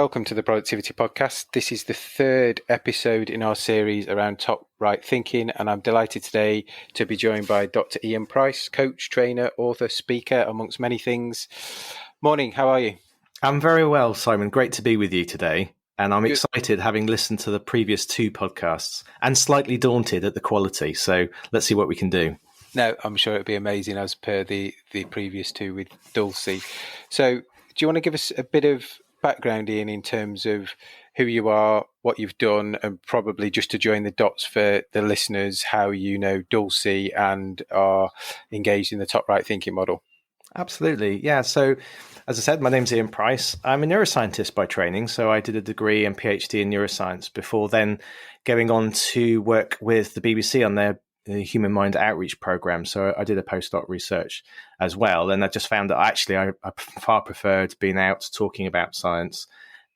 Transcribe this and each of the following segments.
welcome to the Productivity Podcast. This is the third episode in our series around top right thinking, and I'm delighted today to be joined by Dr. Ian Price, coach, trainer, author, speaker, amongst many things. Morning, how are you? I'm very well, Simon. Great to be with you today. And I'm Good. excited, having listened to the previous two podcasts and slightly daunted at the quality. So let's see what we can do. No, I'm sure it'll be amazing as per the previous two with Dulcie. So do you want to give us a bit of background, Ian, in terms of who you are, what you've done, and probably just to join the dots for the listeners, how you know Dulcie and are engaged in the top right thinking model? Absolutely. Yeah. So as I said, my name's Ian Price. I'm a neuroscientist by training. So I did a degree and PhD in neuroscience before then going on to work with the BBC on their human mind outreach program. So I did a postdoc research as well. And I just found that actually I far preferred being out talking about science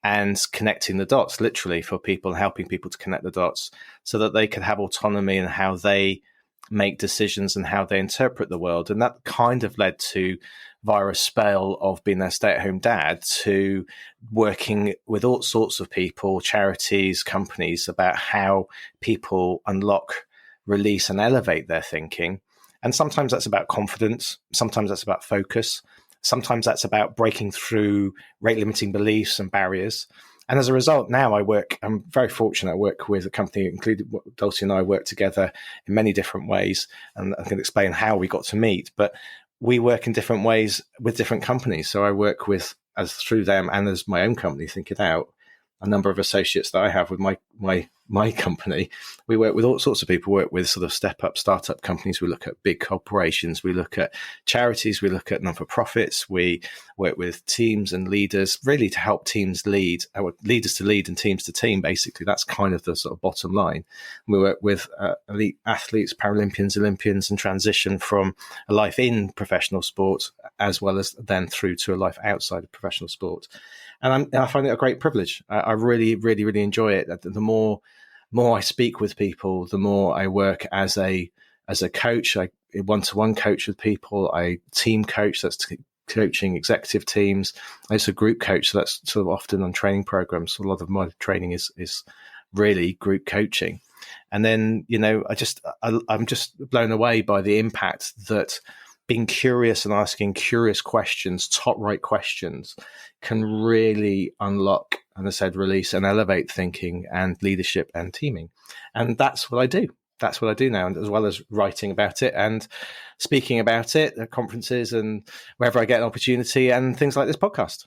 and connecting the dots, literally, for people, helping people to connect the dots so that they could have autonomy in how they make decisions and how they interpret the world. And that kind of led to, via a spell of being a stay-at-home dad, to working with all sorts of people, charities, companies, about how people unlock, release and elevate their thinking. And sometimes that's about confidence. Sometimes that's about focus. Sometimes that's about breaking through rate limiting beliefs and barriers. And as a result, now I'm very fortunate. I work with a company, including Dulcie and I work together in many different ways. And I can explain how we got to meet, but we work in different ways with different companies. So I work with, as through them and as my own company, Think It Out, a number of associates that I have with my company. We work with all sorts of people. We work with sort of step-up startup companies. We look at big corporations. We look at charities. We look at non-for-profits. We work with teams and leaders, really to help teams lead, leaders to lead and teams to team, basically. That's kind of the sort of bottom line. We work with elite athletes, Paralympians, Olympians, and transition from a life in professional sport as well as then through to a life outside of professional sport. And I find it a great privilege. I really, really, really enjoy it. The more I speak with people, the more I work as a coach. I one-to-one coach with people. I team coach. That's coaching executive teams. I also group coach. So that's sort of often on training programs. So a lot of my training is really group coaching. And then, I'm just blown away by the impact that being curious and asking curious questions, top right questions, can really unlock, and as I said, release and elevate thinking and leadership and teaming. And that's what I do. That's what I do now, and as well as writing about it and speaking about it at conferences and wherever I get an opportunity and things like this podcast.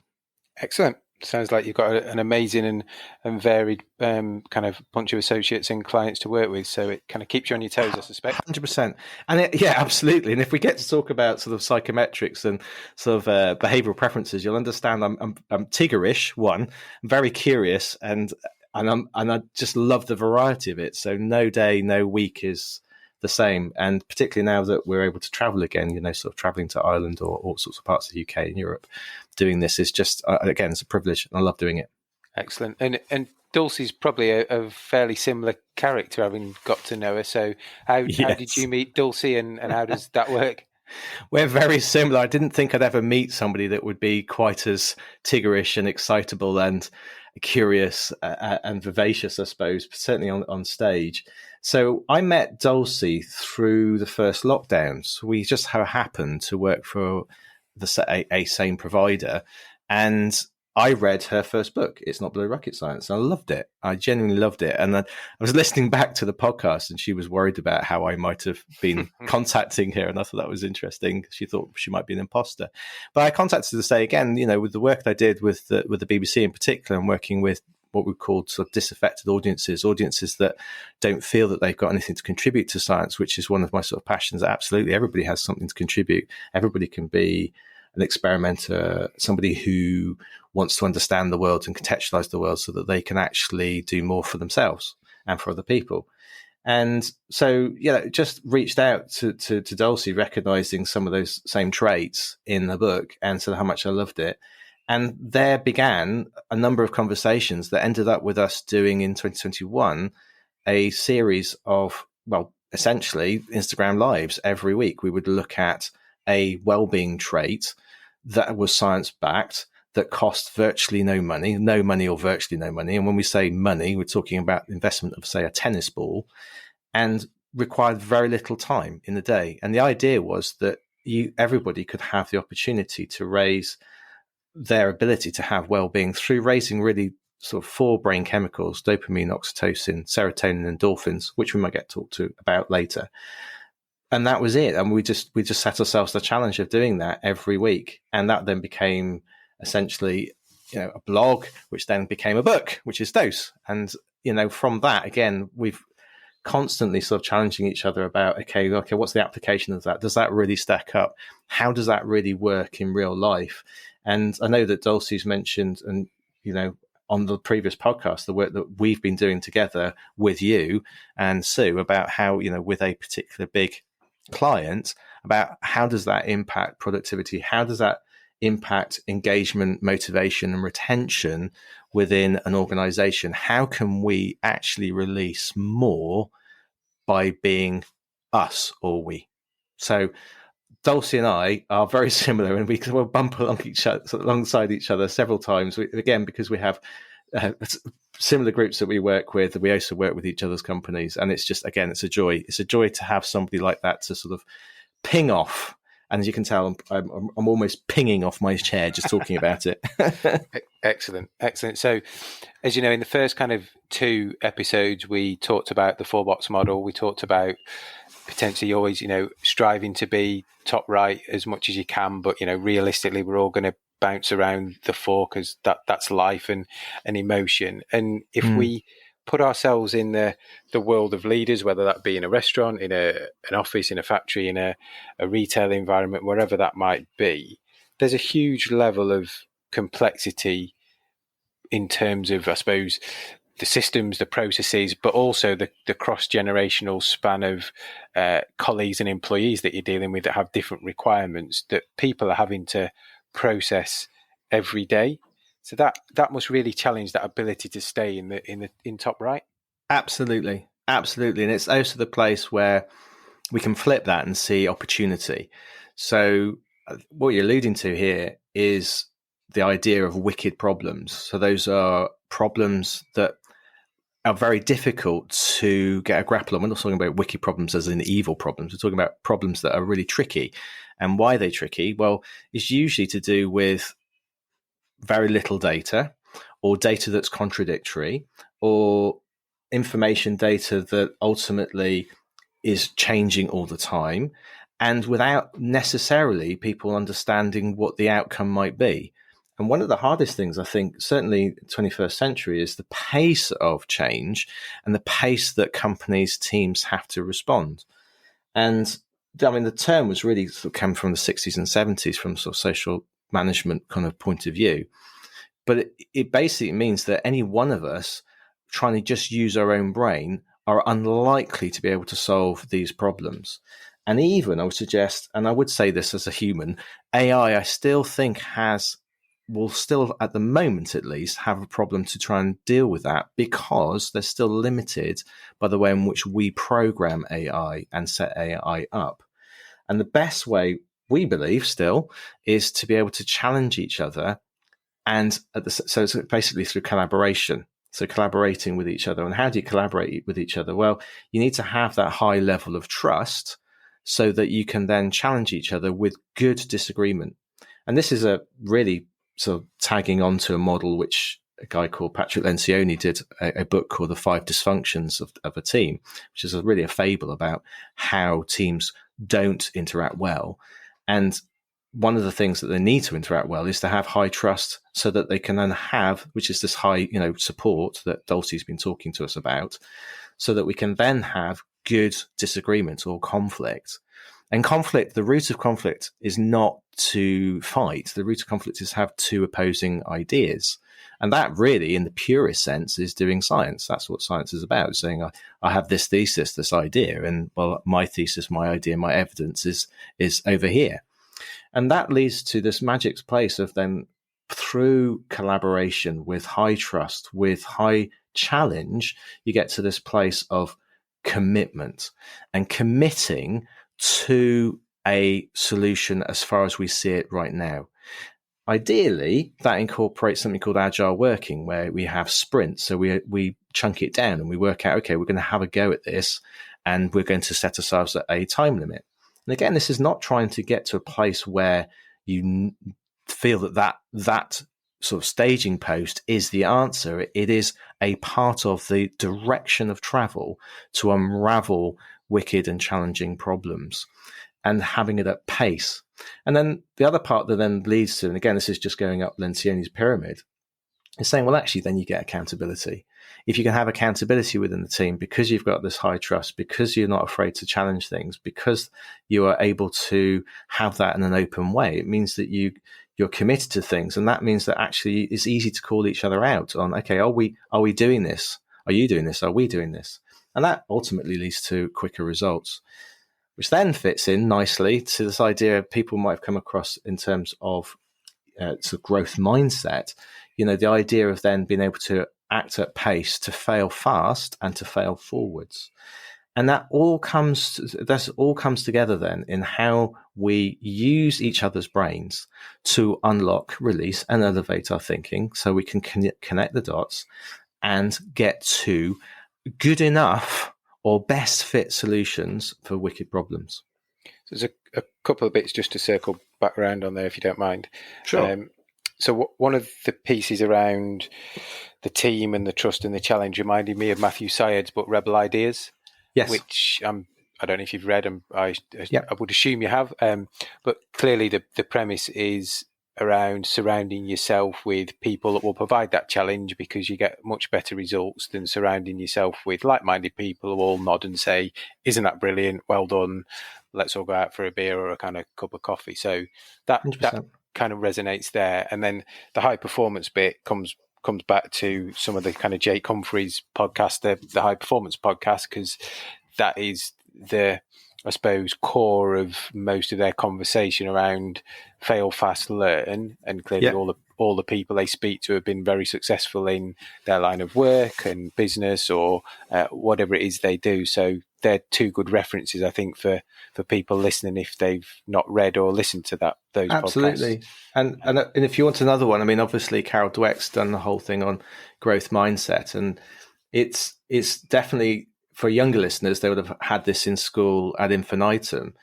Excellent. Sounds like you've got an amazing and varied kind of bunch of associates and clients to work with. So it kind of keeps you on your toes, I suspect. 100%. And yeah, absolutely. And if we get to talk about sort of psychometrics and sort of behavioral preferences, you'll understand I'm Tigerish, one. I'm very curious and I just love the variety of it. So no day, no week is the same. And particularly now that we're able to travel again, sort of traveling to Ireland or all sorts of parts of the UK and Europe, doing this is just, again, it's a privilege and I love doing it. Excellent. And Dulcie's probably a fairly similar character, having got to know her. So how did you meet Dulcie and how does that work? We're very similar. I didn't think I'd ever meet somebody that would be quite as Tigerish and excitable and curious and vivacious, I suppose, certainly on stage. So I met Dulcie through the first lockdowns. We just happened to work for a same provider, and I read her first book, It's Not Bloody Rocket Science. And I loved it. I genuinely loved it. And I was listening back to the podcast and she was worried about how I might have been contacting her. And I thought that was interesting. She thought she might be an imposter. But I contacted her to say, again, with the work that I did with the BBC in particular, and working with what we called sort of disaffected audiences that don't feel that they've got anything to contribute to science, which is one of my sort of passions. Absolutely. Everybody has something to contribute. Everybody can be an experimenter, somebody who wants to understand the world and contextualize the world so that they can actually do more for themselves and for other people. And so, just reached out to Dulcie, recognizing some of those same traits in the book and said how much I loved it. And there began a number of conversations that ended up with us doing in 2021 a series of, essentially Instagram lives every week. We would look at a well-being trait that was science-backed that cost virtually no money or virtually no money. And when we say money, we're talking about investment of, say, a tennis ball, and required very little time in the day. And the idea was that everybody could have the opportunity to raise their ability to have well-being through raising really sort of 4 brain chemicals: dopamine, oxytocin, serotonin, and endorphins, which we might get talked to about later. And that was it. And we just set ourselves the challenge of doing that every week. And that then became essentially, a blog, which then became a book, which is Dose. And, from that, again, we've constantly sort of challenging each other about, okay, what's the application of that? Does that really stack up? How does that really work in real life? And I know that Dulcie's mentioned, and, on the previous podcast, the work that we've been doing together with you and Sue about how, with a particular big client, about how does that impact productivity? How does that impact engagement, motivation, and retention within an organization? How can we actually release more by being us, or we? So Dulcie and I are very similar, and we will bump alongside each other several times. Again, because we have similar groups that we work with. We also work with each other's companies, and it's just, again, it's a joy. It's a joy to have somebody like that to sort of ping off. And as you can tell, I'm almost pinging off my chair just talking about it. Excellent. So, as you know, in the first kind of 2 episodes, we talked about the 4-box model. We talked about potentially always, striving to be top right as much as you can, but, realistically, we're all going to bounce around the 4 because that's life and emotion. And if we put ourselves in the world of leaders, whether that be in a restaurant, in an office, in a factory, in a retail environment, wherever that might be, there's a huge level of complexity in terms of, I suppose, the systems, the processes, but also the cross-generational span of colleagues and employees that you're dealing with that have different requirements that people are having to process every day. So that must really challenge that ability to stay in top right. Absolutely. And it's also the place where we can flip that and see opportunity. So what you're alluding to here is the idea of wicked problems. So those are problems that are very difficult to get a grapple on. We're not talking about wicked problems as in evil problems. We're talking about problems that are really tricky. And why they're tricky? Well, it's usually to do with very little data, or data that's contradictory, or information data that ultimately is changing all the time, and without necessarily people understanding what the outcome might be. And one of the hardest things, I think, certainly 21st century, is the pace of change and the pace that companies, teams have to respond. And I mean, the term was really sort of come from the 60s and 70s from sort of social management kind of point of view. But it basically means that any one of us trying to just use our own brain are unlikely to be able to solve these problems. And even, I would suggest, and I would say this as a human, AI, I still think will still, at the moment at least, have a problem to try and deal with that, because they're still limited by the way in which we program AI and set AI up. And the best way, we believe still, is to be able to challenge each other, and so it's basically through collaboration. So collaborating with each other. And how do you collaborate with each other? Well, you need to have that high level of trust so that you can then challenge each other with good disagreement. And this is a really sort of tagging onto a model which a guy called Patrick Lencioni did a book called The 5 Dysfunctions of a Team, which is really a fable about how teams don't interact well. And one of the things that they need to interact well is to have high trust, so that they can then have, which is this high, support that Dulcie's been talking to us about, so that we can then have good disagreement or conflict. And conflict, the root of conflict is not to fight. The root of conflict is have 2 opposing ideas. And that really, in the purest sense, is doing science. That's what science is about, saying, I have this thesis, this idea, and well, my thesis, my idea, my evidence is over here. And that leads to this magic place of then, through collaboration with high trust, with high challenge, you get to this place of commitment and committing to a solution as far as we see it right now. ideally, that incorporates something called agile working, where we have sprints. So we chunk it down and we work out, okay, we're going to have a go at this, and we're going to set ourselves at a time limit. And again, this is not trying to get to a place where you feel that sort of staging post is the answer. It is a part of the direction of travel to unravel wicked and challenging problems, and having it at pace. And then the other part that then leads to, and again, this is just going up Lencioni's pyramid, is saying, well, actually, then you get accountability. If you can have accountability within the team because you've got this high trust, because you're not afraid to challenge things, because you are able to have that in an open way, it means that you're committed to things. And that means that actually it's easy to call each other out on, okay, are we doing this? Are you doing this? Are we doing this? And that ultimately leads to quicker results, which then fits in nicely to this idea people might have come across in terms of sort of growth mindset. The idea of then being able to act at pace, to fail fast and to fail forwards. And that all comes together then in how we use each other's brains to unlock, release, and elevate our thinking, so we can connect the dots and get to good enough or best fit solutions for wicked problems. So there's a couple of bits just to circle back around on there, if you don't mind. Sure. So one of the pieces around the team and the trust and the challenge reminded me of Matthew Syed's book, Rebel Ideas. Yes. Which I don't know if you've read, and I Yep. would assume you have. But clearly the premise is around surrounding yourself with people that will provide that challenge, because you get much better results than surrounding yourself with like-minded people who all nod and say, isn't that brilliant? Well done. Let's all go out for a beer or a kind of cup of coffee. So that kind of resonates there. And then the high performance bit comes back to some of the kind of Jake Humphreys podcast, the high performance podcast, because that is the, I suppose, core of most of their conversation around fail fast, learn. And clearly all the people they speak to have been very successful in their line of work and business or whatever it is they do. So they're two good references, I think, for people listening if they've not read or listened to those Absolutely. podcasts. And if you want another one, I mean, obviously Carol Dweck's done the whole thing on growth mindset, and it's definitely, for younger listeners, they would have had this in school ad infinitum.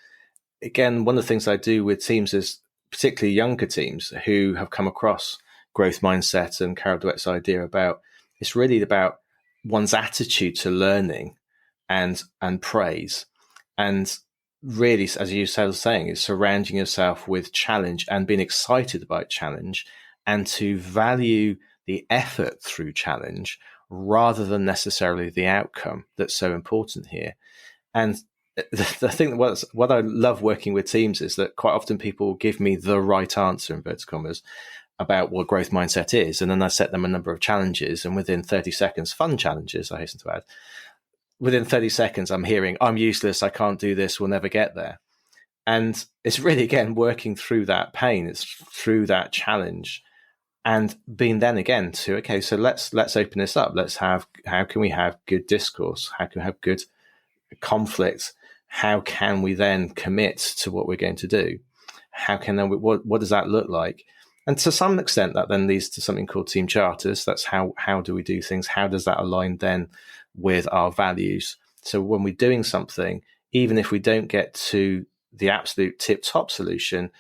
Again, one of the things I do with teams is, particularly younger teams who have come across growth mindset and Carol Dweck's idea about, it's really about one's attitude to learning and praise. And really, as you were saying, is surrounding yourself with challenge and being excited about challenge, and to value the effort through challenge rather than necessarily the outcome that's so important here. And the thing, what I love working with teams is that quite often people give me the right answer, in inverted commas, about what growth mindset is. And then I set them a number of challenges, and within 30 seconds, fun challenges, I hasten to add, within 30 seconds, I'm hearing, I'm useless, I can't do this, we'll never get there. And it's really, again, working through that pain. It's through that challenge, and being then again to, okay, so let's open this up. How can we have good discourse? How can we have good conflict? How can we then commit to what we're going to do? What does that look like? And to some extent, that then leads to something called team charters. That's how do we do things? How does that align then with our values? So when we're doing something, even if we don't get to the absolute tip-top solution,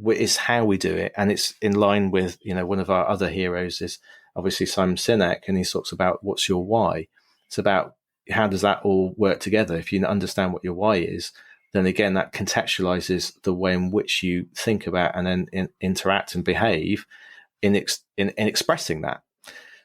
is how we do it. And it's in line with, one of our other heroes is obviously Simon Sinek, and he talks about what's your why. It's about how does that all work together? If you understand what your why is, then again, that contextualizes the way in which you think about and then interact and behave in expressing that.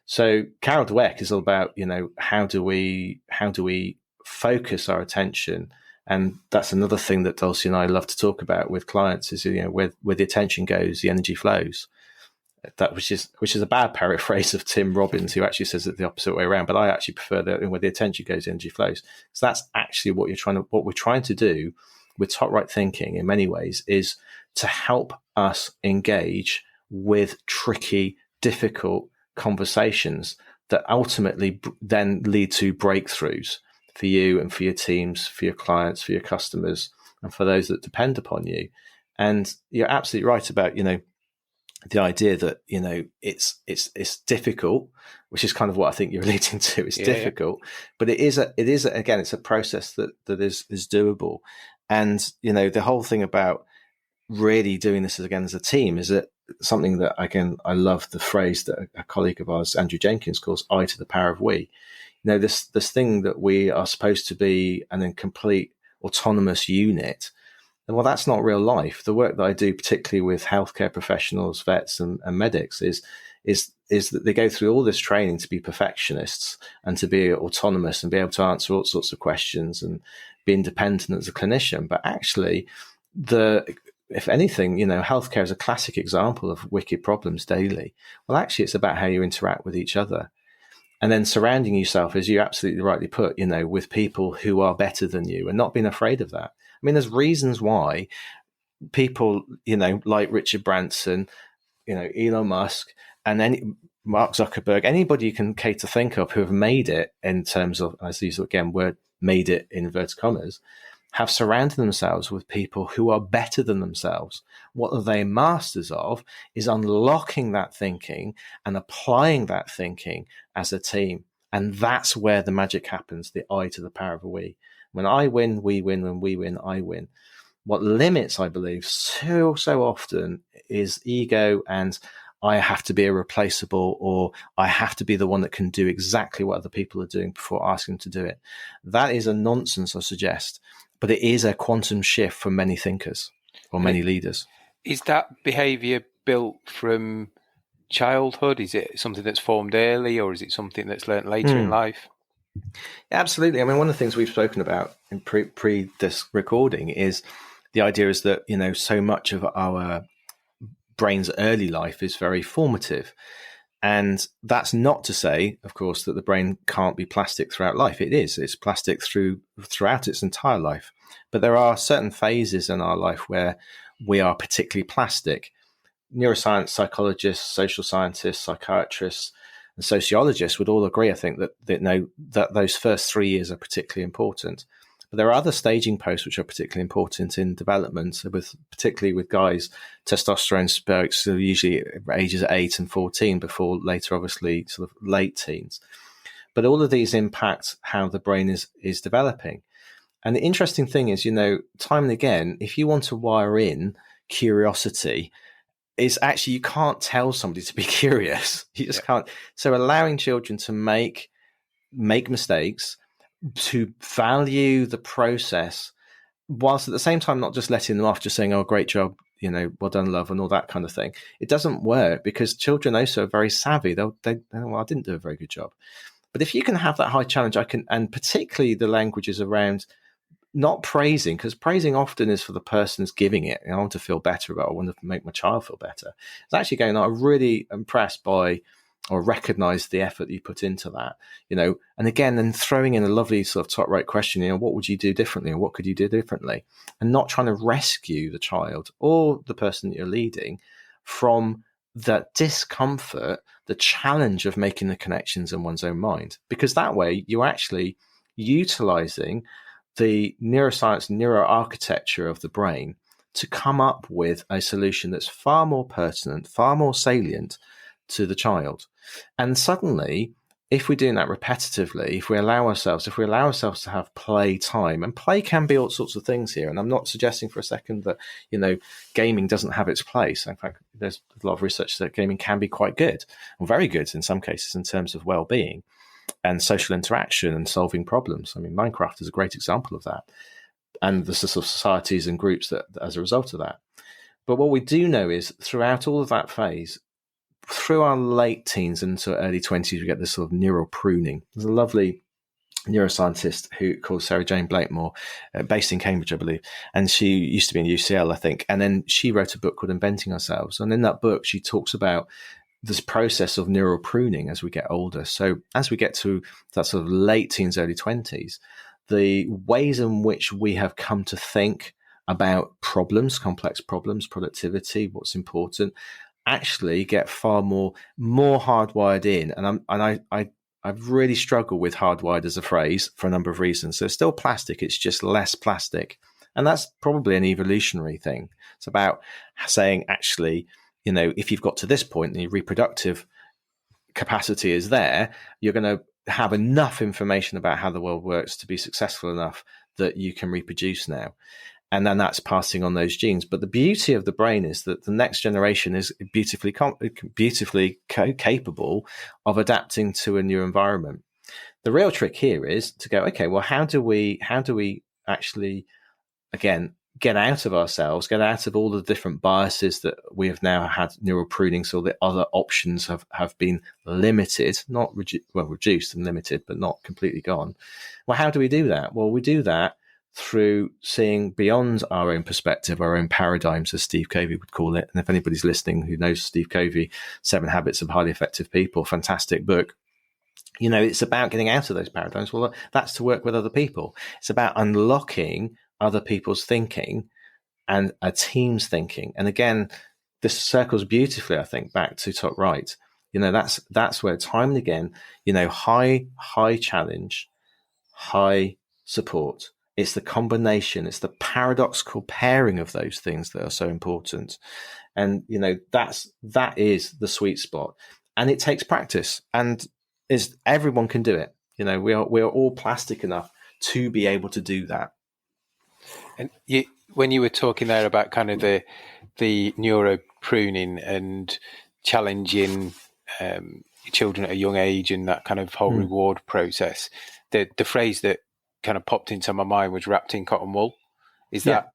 So Carol Dweck is all about, how do we focus our attention? And that's another thing that Dulcie and I love to talk about with clients is, where the attention goes, the energy flows. That which is a bad paraphrase of Tim Robbins, who actually says it the opposite way around. But I actually prefer that where the attention goes, the energy flows. So that's actually what we're trying to do with Top Right Thinking in many ways, is to help us engage with tricky, difficult conversations that ultimately then lead to breakthroughs for you and for your teams, for your clients, for your customers, and for those that depend upon you. And you're absolutely right about, the idea that, it's difficult, which is kind of what I think you're alluding to. It's difficult, but again, it's a process that is doable. And, the whole thing about really doing this as a team is that something that I love the phrase that a colleague of ours, Andrew Jenkins, calls I to the power of we. This thing that we are supposed to be an incomplete autonomous unit. Well, that's not real life. The work that I do, particularly with healthcare professionals, vets and medics, is that they go through all this training to be perfectionists and to be autonomous and be able to answer all sorts of questions and be independent as a clinician. But actually, if anything, healthcare is a classic example of wicked problems daily. Well, actually, it's about how you interact with each other. And then surrounding yourself, as you absolutely rightly put, with people who are better than you and not being afraid of that. I mean, there's reasons why people, like Richard Branson, Elon Musk, and Mark Zuckerberg, anybody you can cater think of who have made it in terms of, as these again word, made it in inverted commas, have surrounded themselves with people who are better than themselves. What they're masters of is unlocking that thinking and applying that thinking as a team. And that's where the magic happens, the I to the power of a we. When I win, we win. When we win, I win. What limits, I believe, so often is ego and I have to be irreplaceable, or I have to be the one that can do exactly what other people are doing before asking them to do it. That is a nonsense, I suggest. But it is a quantum shift for many thinkers or many leaders. Is that behaviour built from childhood? Is it something that's formed early, or is it something that's learnt later in life? Absolutely. I mean, one of the things we've spoken about in pre this recording is the idea is that, so much of our brain's early life is very formative. And that's not to say, of course, that the brain can't be plastic throughout life. It is. It's plastic throughout its entire life. But there are certain phases in our life where we are particularly plastic. Neuroscience psychologists, social scientists, psychiatrists, and sociologists would all agree, I think, that those first 3 years are particularly important. But there are other staging posts which are particularly important in development, particularly with guys. Testosterone spikes are usually ages 8 and 14 before later, obviously, sort of late teens. But all of these impact how the brain is developing. And the interesting thing is, time and again, if you want to wire in curiosity, is actually you can't tell somebody to be curious. You just can't. So allowing children to make mistakes, to value the process, whilst at the same time not just letting them off, just saying, "Oh, great job, well done, love," and all that kind of thing. It doesn't work because children also are very savvy. Well, I didn't do a very good job. But if you can have that high challenge, and particularly the languages around not praising, because praising often is for the person who's giving it. I want to feel better about it. I want to make my child feel better. It's actually going, I'm really impressed by or recognize the effort that you put into that, and again, then throwing in a lovely sort of top right question, what would you do differently, or what could you do differently, and not trying to rescue the child or the person that you're leading from that discomfort, the challenge of making the connections in one's own mind, because that way you're actually utilizing the neuroscience, neuroarchitecture of the brain to come up with a solution that's far more pertinent, far more salient to the child. And suddenly, if we're doing that repetitively, if we allow ourselves to have play time, and play can be all sorts of things here. And I'm not suggesting for a second that, gaming doesn't have its place. In fact, there's a lot of research that gaming can be quite good, or very good in some cases in terms of well-being and social interaction and solving problems. I mean, Minecraft is a great example of that, and the sort of societies and groups that as a result of that. But what we do know is throughout all of that phase, through our late teens into early 20s, we get this sort of neural pruning. There's a lovely neuroscientist called Sarah Jane Blakemore, based in Cambridge, I believe. And she used to be in UCL, I think. And then she wrote a book called Inventing Ourselves. And in that book, she talks about this process of neural pruning as we get older. So as we get to that sort of late teens, early 20s, the ways in which we have come to think about problems, complex problems, productivity, what's important, actually get far more hardwired in. And I've really struggled with hardwired as a phrase for a number of reasons. So it's still plastic, it's just less plastic. And that's probably an evolutionary thing. It's about saying, actually, if you've got to this point and your reproductive capacity is there, you're going to have enough information about how the world works to be successful enough that you can reproduce now. And then that's passing on those genes. But the beauty of the brain is that the next generation is beautifully capable of adapting to a new environment. The real trick here is to go, okay, well, how do we actually, again, get out of ourselves, get out of all the different biases that we have now had neural pruning, so the other options have been limited, not reduced and limited, but not completely gone. Well, how do we do that? Well, we do that through seeing beyond our own perspective, our own paradigms, as Steve Covey would call it. And if anybody's listening who knows Steve Covey, 7 Habits of Highly Effective People, fantastic book. It's about getting out of those paradigms. Well, that's to work with other people. It's about unlocking other people's thinking and a team's thinking. And again, this circles beautifully, I think, back to top right. That's where time and again, high challenge, high support. It's the combination, it's the paradoxical pairing of those things that are so important. And, that is the sweet spot. And it takes practice, and everyone can do it. We are all plastic enough to be able to do that. And when you were talking there about kind of the neuro pruning and challenging children at a young age and that kind of whole reward process, the phrase that kind of popped into my mind was wrapped in cotton wool. Is that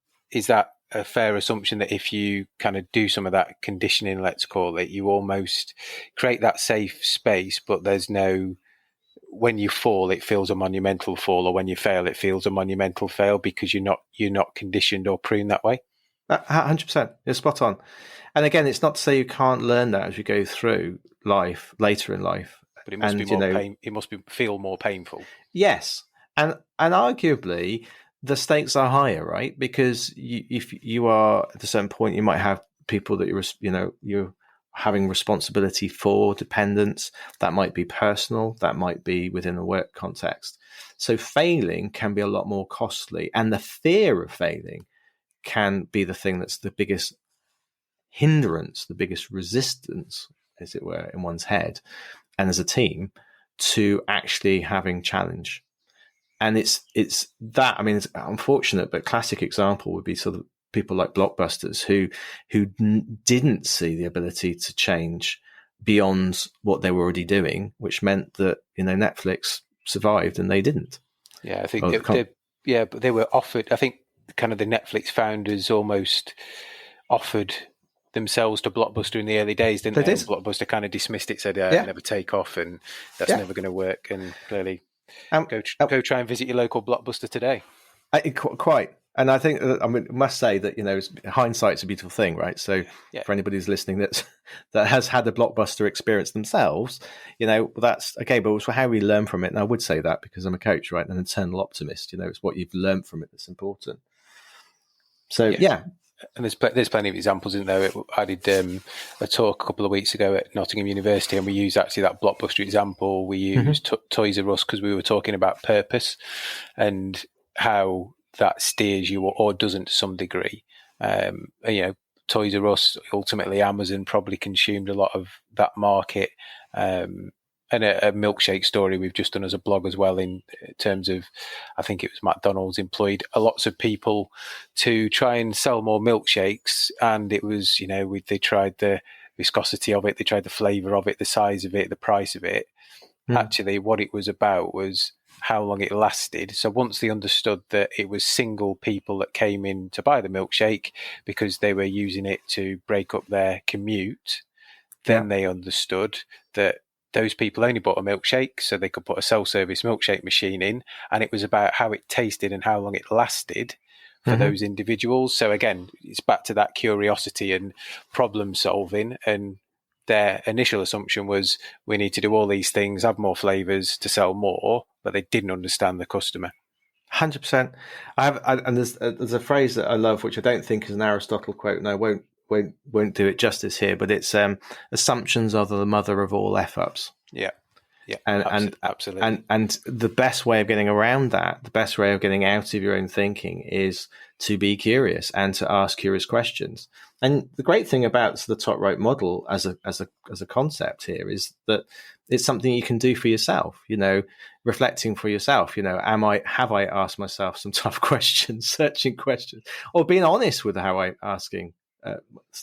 a fair assumption that if you kind of do some of that conditioning, let's call it, you almost create that safe space, but there's no, when you fall, it feels a monumental fall, or when you fail, it feels a monumental fail because you're not conditioned or pruned that way? 100%. You're spot on. And again, it's not to say you can't learn that as you go through life, later in life. But it must be more it must feel more painful. Yes. And arguably, the stakes are higher, right? Because if you are at a certain point, you might have people that you're having responsibility for, dependents. That might be personal. That might be within a work context. So failing can be a lot more costly, and the fear of failing can be the thing that's the biggest hindrance, the biggest resistance, as it were, in one's head and as a team to actually having challenge. And it's that, I mean, it's unfortunate, but classic example would be sort of people like blockbusters who didn't see the ability to change beyond what they were already doing, which meant that, Netflix survived and they didn't. Yeah, I think but they were offered, I think kind of the Netflix founders almost offered themselves to Blockbuster in the early days, didn't they? And Blockbuster kind of dismissed it, said, it'll never take off and that's never going to work. And clearly, go try and visit your local Blockbuster today. Quite. And I think, I must say that, hindsight's a beautiful thing, right? So for anybody who's listening that has had a Blockbuster experience themselves, that's okay, but it's how we learn from it. And I would say that because I'm a coach, right? An eternal optimist, it's what you've learned from it that's important. So, yeah. And there's plenty of examples, isn't there? I did a talk a couple of weeks ago at Nottingham University, and we used actually that Blockbuster example. We used Toys R Us because we were talking about purpose and how that steers you or doesn't to some degree. Toys R Us, ultimately Amazon probably consumed a lot of that market. And a milkshake story we've just done as a blog as well, in terms of, I think it was McDonald's employed lots of people to try and sell more milkshakes. And it was, they tried the viscosity of it, they tried the flavour of it, the size of it, the price of it. Actually, what it was about was how long it lasted. So once they understood that it was single people that came in to buy the milkshake because they were using it to break up their commute, then they understood that those people only bought a milkshake so they could put a self-service milkshake machine in, and it was about how it tasted and how long it lasted for those individuals. So again, it's back to that curiosity and problem solving, and their initial assumption was we need to do all these things, have more flavors to sell more, but they didn't understand the customer. 100%. And there's a phrase that I love, which I don't think is an Aristotle quote, and I won't do it justice here, but it's assumptions are the mother of all F-ups. Yeah. Yeah, and absolutely. and the best way of getting around that, the best way of getting out of your own thinking, is to be curious and to ask curious questions. And the great thing about the top right model as a concept here is that it's something you can do for yourself. Reflecting for yourself. Have I asked myself some tough questions, searching questions, or being honest with how I'm asking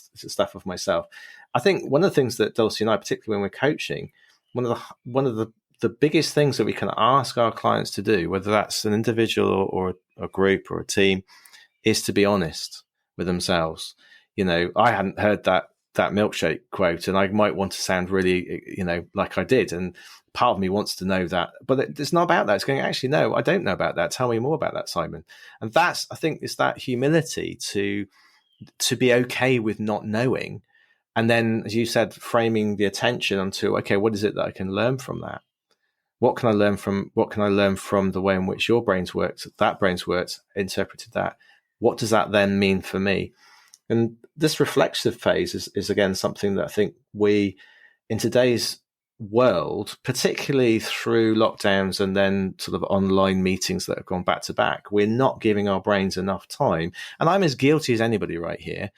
stuff of myself. I think one of the things that Dulcie and I, particularly when we're coaching, one of the biggest things that we can ask our clients to do, whether that's an individual or a group or a team, is to be honest with themselves. I hadn't heard that milkshake quote, and I might want to sound really, like I did. And part of me wants to know that, but it's not about that. It's going, actually, no, I don't know about that. Tell me more about that, Simon. And I think, it's that humility to be okay with not knowing. And then, as you said, framing the attention onto, okay, what is it that I can learn from that? What can I learn from the way in which your brain's worked, that brain's worked, interpreted that? What does that then mean for me? And this reflexive phase is again something that I think we, in today's world, particularly through lockdowns and then sort of online meetings that have gone back to back, we're not giving our brains enough time. And I'm as guilty as anybody right here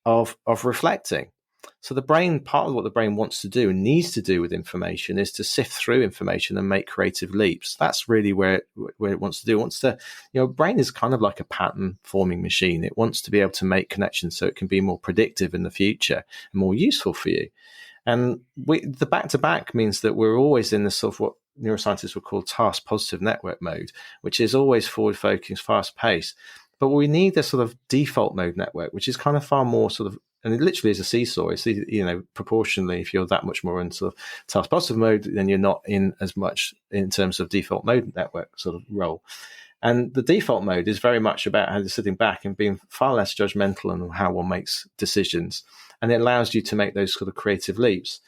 of reflecting. So the brain, part of what the brain wants to do and needs to do with information is to sift through information and make creative leaps. That's really where it wants to do. It wants to, brain is kind of like a pattern forming machine. It wants to be able to make connections so it can be more predictive in the future and more useful for you. And the back-to-back means that we're always in this sort of what neuroscientists would call task-positive network mode, which is always forward-focused, fast-paced. But we need this sort of default mode network, which is kind of far more sort of, and it literally is a seesaw. It's, proportionally, if you're that much more in sort of task-positive mode, then you're not in as much in terms of default mode network sort of role. And the default mode is very much about how you're sitting back and being far less judgmental on how one makes decisions. And it allows you to make those sort of creative leaps.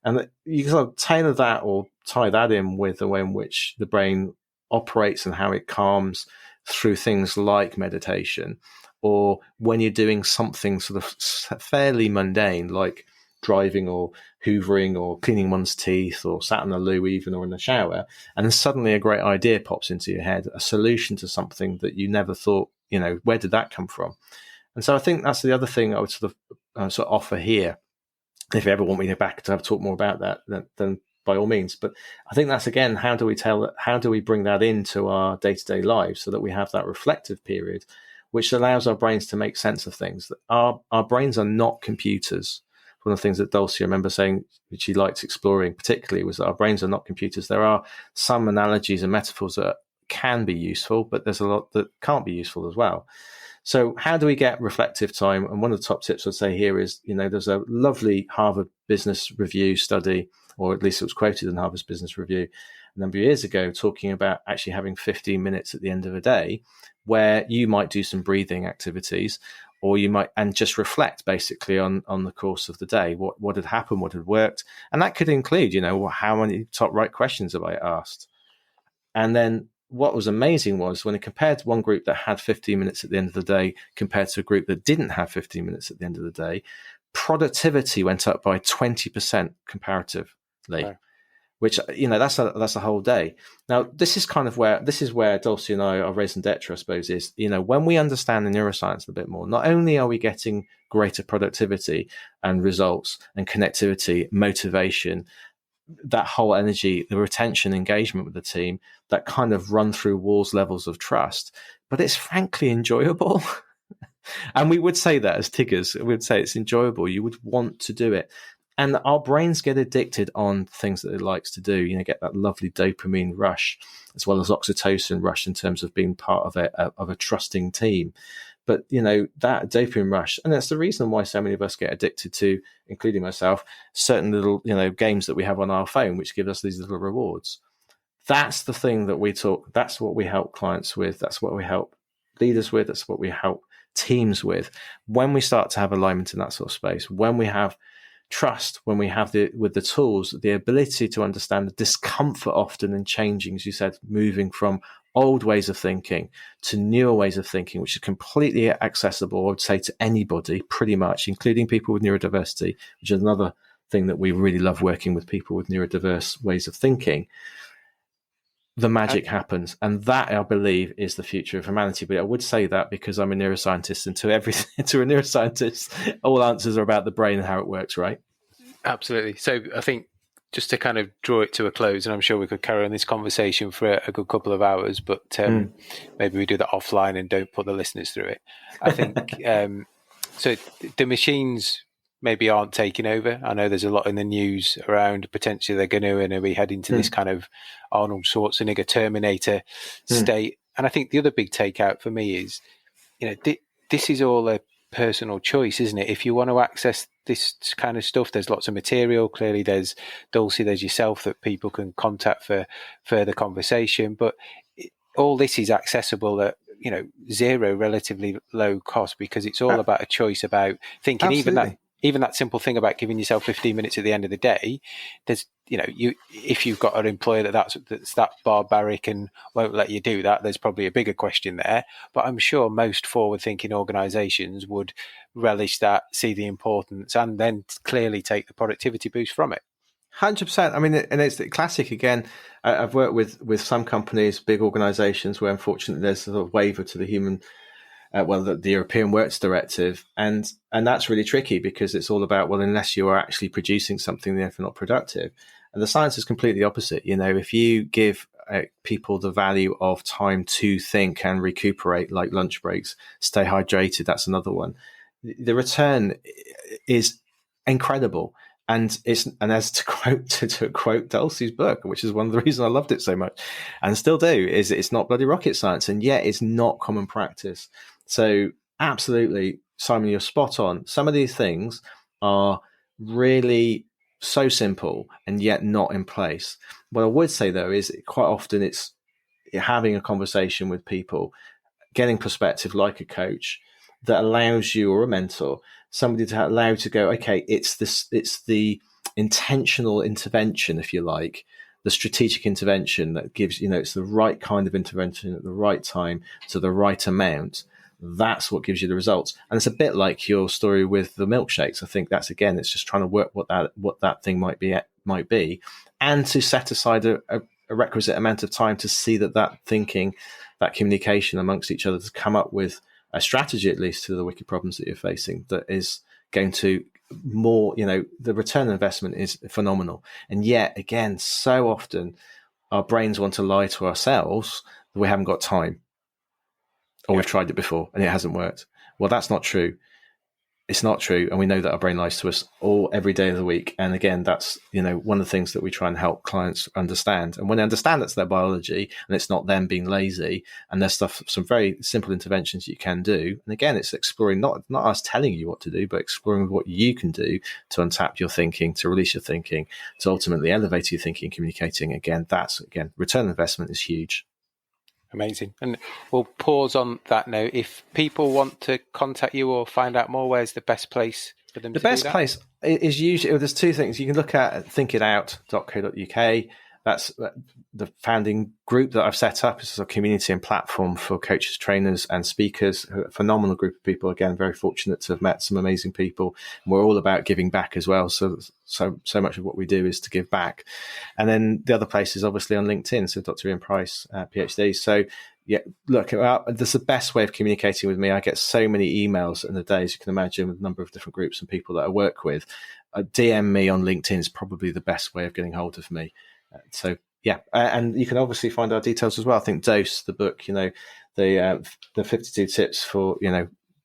And you can sort of tailor that or tie that in with the way in which the brain operates and how it calms through things like meditation, or when you're doing something sort of fairly mundane, like driving or hoovering or cleaning one's teeth or sat in the loo even or in the shower, and then suddenly a great idea pops into your head, a solution to something that you never thought, where did that come from? And so I think that's the other thing I would sort of offer here. If you ever want me to back to have talk more about that, then by all means. But I think that's, again, how do we bring that into our day-to-day lives so that we have that reflective period, which allows our brains to make sense of things. Our brains are not computers. One of the things that Dulcie, I remember saying, which she liked exploring particularly, was that our brains are not computers. There are some analogies and metaphors that can be useful, but there's a lot that can't be useful as well. So how do we get reflective time? And one of the top tips I'd say here is, there's a lovely Harvard Business Review study, or at least it was quoted in Harvard Business Review a number of years ago, talking about actually having 15 minutes at the end of a day where you might do some breathing activities, or you might, and just reflect basically on the course of the day, what had happened, what had worked. And that could include, how many top right questions have I asked? And then what was amazing was when it compared to one group that had 15 minutes at the end of the day compared to a group that didn't have 15 minutes at the end of the day, productivity went up by 20% comparatively. Right. Which, that's a whole day. Now, this is where Dulcie and I, our raison d'etre, I suppose, is, when we understand the neuroscience a bit more, not only are we getting greater productivity and results and connectivity, motivation, that whole energy, the retention, engagement with the team, that kind of run through walls levels of trust, but it's frankly enjoyable. And we would say that as Tiggers, we would say it's enjoyable. You would want to do it. And our brains get addicted on things that it likes to do, get that lovely dopamine rush, as well as oxytocin rush in terms of being part of a trusting team. But, that dopamine rush, and that's the reason why so many of us get addicted to, including myself, certain little, games that we have on our phone, which give us these little rewards. That's the thing that that's what we help clients with. That's what we help leaders with. That's what we help teams with. When we start to have alignment in that sort of space, when we have trust, when we have with the tools, the ability to understand the discomfort often in changing, as you said, moving from old ways of thinking to newer ways of thinking, which is completely accessible, I would say, to anybody, pretty much, including people with neurodiversity, which is another thing that we really love working with people with neurodiverse ways of thinking, the magic happens. And that, I believe, is the future of humanity. But I would say that because I'm a neuroscientist, and to a neuroscientist, all answers are about the brain and how it works, right? Absolutely. So I think just to kind of draw it to a close, and I'm sure we could carry on this conversation for a good couple of hours, but maybe we do that offline and don't put the listeners through it. I think so the machines maybe aren't taking over. I know there's a lot in the news around potentially they're going to, and are we heading to this kind of Arnold Schwarzenegger Terminator state? And I think the other big takeout for me is, this is all a personal choice, isn't it? If you want to access this kind of stuff, there's lots of material. Clearly there's Dulcie, there's yourself that people can contact for further conversation, but all this is accessible at zero, relatively low cost, because it's all about a choice about thinking. Absolutely. Even that simple thing about giving yourself 15 minutes at the end of the day, there's, if you've got an employer that's that barbaric and won't let you do that, there's probably a bigger question there. But I'm sure most forward-thinking organisations would relish that, see the importance, and then clearly take the productivity boost from it. 100%. I mean, and it's the classic again. I've worked with some companies, big organisations, where unfortunately there's a sort of waiver to the human. The European Works Directive, and that's really tricky because it's all about, well, unless you are actually producing something, they're not productive. And the science is completely opposite. If you give people the value of time to think and recuperate, like lunch breaks, stay hydrated, that's another one. The return is incredible. And as to quote Dulcie's book, which is one of the reasons I loved it so much, and still do, is it's not bloody rocket science, and yet it's not common practice. So absolutely, Simon, you're spot on. Some of these things are really so simple and yet not in place. What I would say though is quite often it's having a conversation with people, getting perspective like a coach that allows you, or a mentor, somebody to allow to go, okay, it's the intentional intervention, if you like, the strategic intervention that gives, it's the right kind of intervention at the right time to the right amount. That's what gives you the results. And it's a bit like your story with the milkshakes. I think that's, again, it's just trying to work what that thing might be, and to set aside a requisite amount of time to see that thinking, that communication amongst each other, to come up with a strategy, at least, to the wicked problems that you're facing, that is going to more, the return on investment is phenomenal. And yet, again, so often our brains want to lie to ourselves that we haven't got time, or we've tried it before and it hasn't worked. Well, that's not true. It's not true. And we know that our brain lies to us every day of the week. And again, that's, one of the things that we try and help clients understand. And when they understand that's their biology and it's not them being lazy, and there's some very simple interventions you can do. And again, it's exploring, not us telling you what to do, but exploring what you can do to untap your thinking, to release your thinking, to ultimately elevate your thinking, communicating. Again, return on investment is huge. Amazing. And we'll pause on that note. If people want to contact you or find out more, where's the best place for them to do that? The best place is usually, there's two things. You can look at thinkitout.co.uk. That's the founding group that I've set up. It's a community and platform for coaches, trainers, and speakers. A phenomenal group of people. Again, very fortunate to have met some amazing people. And we're all about giving back as well. So much of what we do is to give back. And then the other place is obviously on LinkedIn. So Dr. Ian Price, PhD. So yeah, look, that's the best way of communicating with me. I get so many emails in the day, as you can imagine, with a number of different groups and people that I work with. DM me on LinkedIn is probably the best way of getting hold of me. So yeah, and you can obviously find our details as well. I think Dose, the book, the 52 tips for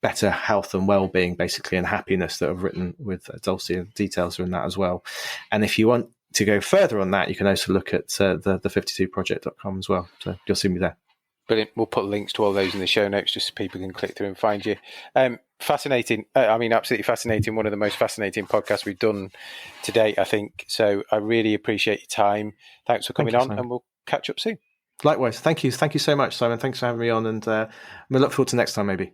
better health and well-being, basically, and happiness, that I've written with Dulcie, and details are in that as well. And if you want to go further on that, you can also look at the 52project.com as well. So you'll see me there. Brilliant. We'll put links to all those in the show notes just so people can click through and find you. Fascinating. Absolutely fascinating. One of the most fascinating podcasts we've done to date, I think. So I really appreciate your time. Thanks for coming on, Simon. And we'll catch up soon. Likewise. Thank you. Thank you so much, Simon. Thanks for having me on. And we look forward to next time, maybe.